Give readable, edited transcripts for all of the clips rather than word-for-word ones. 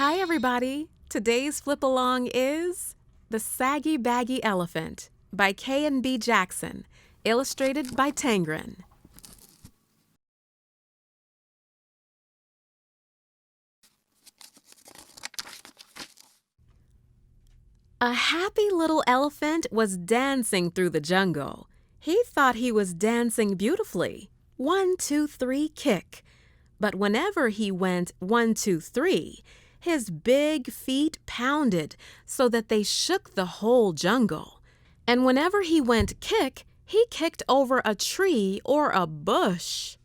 Hi, everybody. Today's flip along is The Saggy Baggy Elephant by K&B Jackson, illustrated by Tangren. A happy little elephant was dancing through the jungle. He thought he was dancing beautifully. 1, 2, 3, kick. But whenever he went 1, 2, 3, his big feet pounded so that they shook the whole jungle. And whenever he went kick, he kicked over a tree or a bush.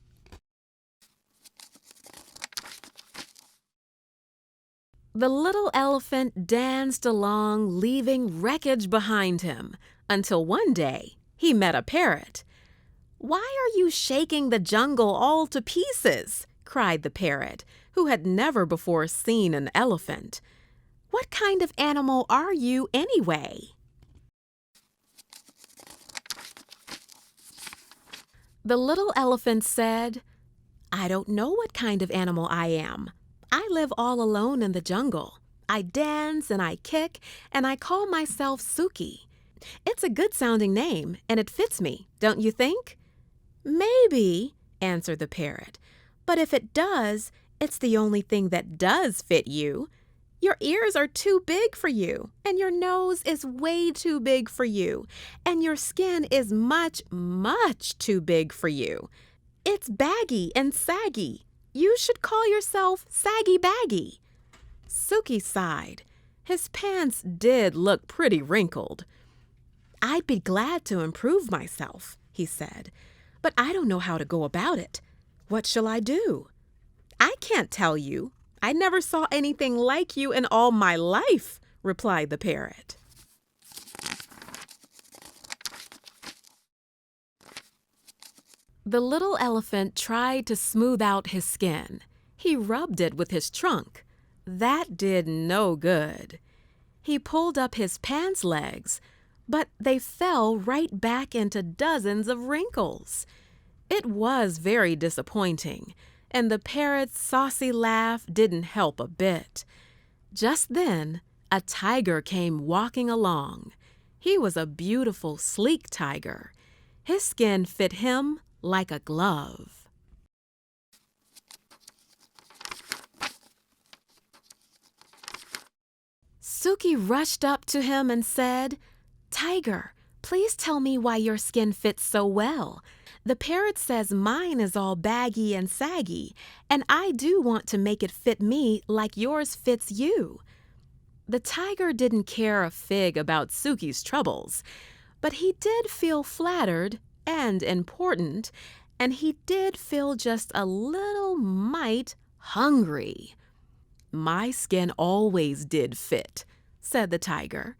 The little elephant danced along, leaving wreckage behind him, until one day he met a parrot. "Why are you shaking the jungle all to pieces?" cried the parrot, who had never before seen an elephant. "What kind of animal are you anyway?" The little elephant said, "I don't know what kind of animal I am. I live all alone in the jungle. I dance and I kick, and I call myself Suki. It's a good-sounding name, and it fits me, don't you think?" "Maybe," answered the parrot. "But if it does, it's the only thing that does fit you. Your ears are too big for you, and your nose is way too big for you, and your skin is much, much too big for you. It's baggy and saggy. You should call yourself Saggy Baggy." Suki sighed. His pants did look pretty wrinkled. "I'd be glad to improve myself," he said, "but I don't know how to go about it. What shall I do?" "I can't tell you. I never saw anything like you in all my life," replied the parrot. The little elephant tried to smooth out his skin. He rubbed it with his trunk. That did no good. He pulled up his pants legs, but they fell right back into dozens of wrinkles. It was very disappointing, and the parrot's saucy laugh didn't help a bit. Just then, a tiger came walking along. He was a beautiful, sleek tiger. His skin fit him like a glove. Suki rushed up to him and said, "Tiger, please tell me why your skin fits so well. The parrot says mine is all baggy and saggy, and I do want to make it fit me like yours fits you." The tiger didn't care a fig about Suki's troubles, but he did feel flattered and important, and he did feel just a little mite hungry. "My skin always did fit," said the tiger.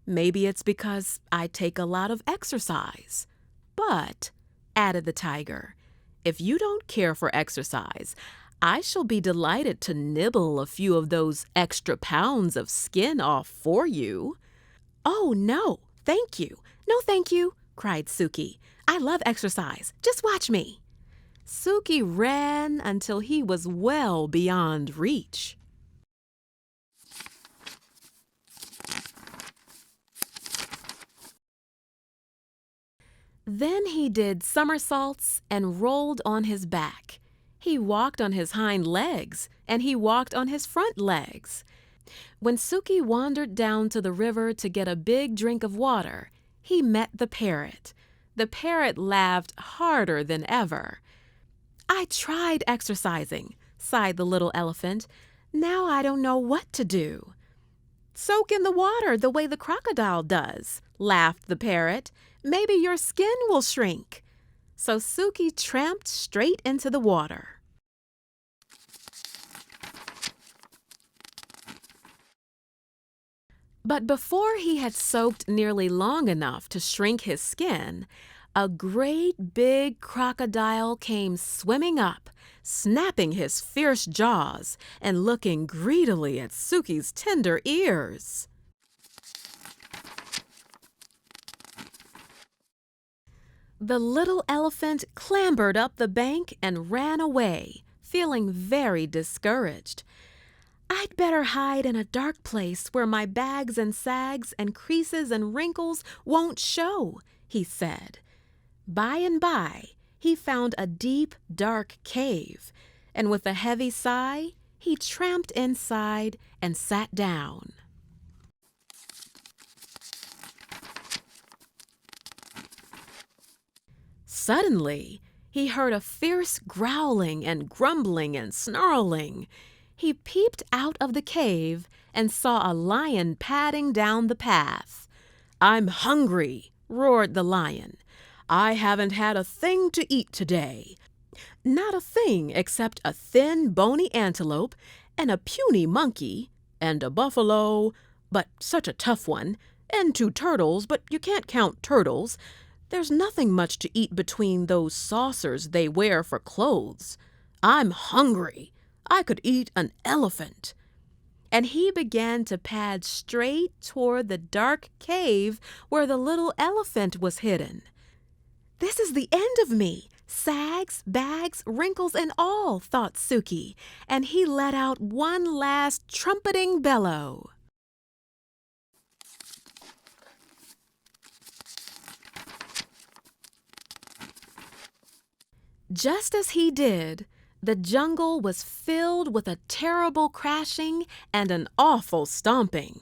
"Maybe it's because I take a lot of exercise. But," added the tiger, "if you don't care for exercise, I shall be delighted to nibble a few of those extra pounds of skin off for you." "Oh, no, thank you. No, thank you," cried Suki. "I love exercise. Just watch me." Suki ran until he was well beyond reach. Then he did somersaults and rolled on his back. He walked on his hind legs, and he walked on his front legs. When Suki wandered down to the river to get a big drink of water, he met the parrot. The parrot laughed harder than ever. "I tried exercising," sighed the little elephant. "Now I don't know what to do." "Soak in the water the way the crocodile does," laughed the parrot. "Maybe your skin will shrink." So Suki tramped straight into the water. But before he had soaked nearly long enough to shrink his skin, a great big crocodile came swimming up, snapping his fierce jaws and looking greedily at Suki's tender ears. The little elephant clambered up the bank and ran away, feeling very discouraged. I'd better hide in a dark place where my bags and sags and creases and wrinkles won't show, he said. By and by, he found a deep, dark cave, and with a heavy sigh, he tramped inside and sat down. Suddenly, he heard a fierce growling and grumbling and snarling. He peeped out of the cave and saw a lion padding down the path. "I'm hungry," roared the lion. "I haven't had a thing to eat today. Not a thing except a thin, bony antelope and a puny monkey and a buffalo, but such a tough one, and 2 turtles, but you can't count turtles. There's nothing much to eat between those saucers they wear for clothes. I'm hungry. I could eat an elephant." And he began to pad straight toward the dark cave where the little elephant was hidden. "This is the end of me, sags, bags, wrinkles, and all," thought Suki, and he let out one last trumpeting bellow. Just as he did, the jungle was filled with a terrible crashing and an awful stomping.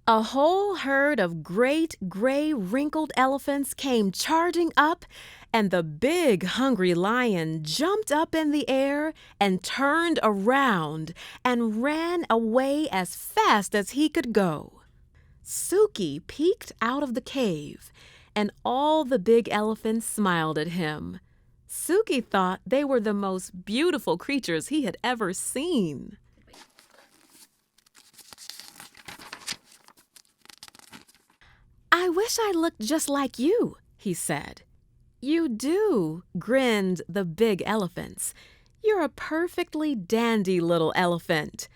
A whole herd of great, gray, wrinkled elephants came charging up, and the big, hungry lion jumped up in the air and turned around and ran away as fast as he could go. Suki peeked out of the cave, and all the big elephants smiled at him. Suki thought they were the most beautiful creatures he had ever seen. "I wish I looked just like you," he said. "You do," grinned the big elephants. "You're a perfectly dandy little elephant."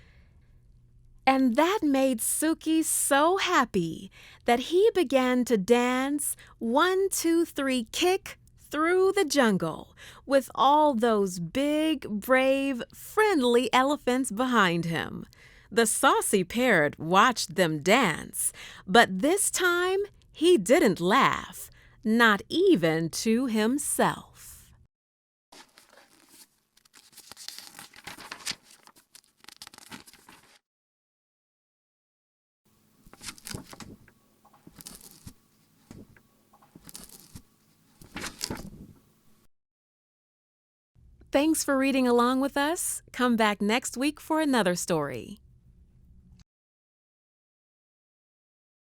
And that made Suki so happy that he began to dance 1, 2, 3, kick through the jungle with all those big, brave, friendly elephants behind him. The saucy parrot watched them dance, but this time he didn't laugh, not even to himself. Thanks for reading along with us. Come back next week for another story.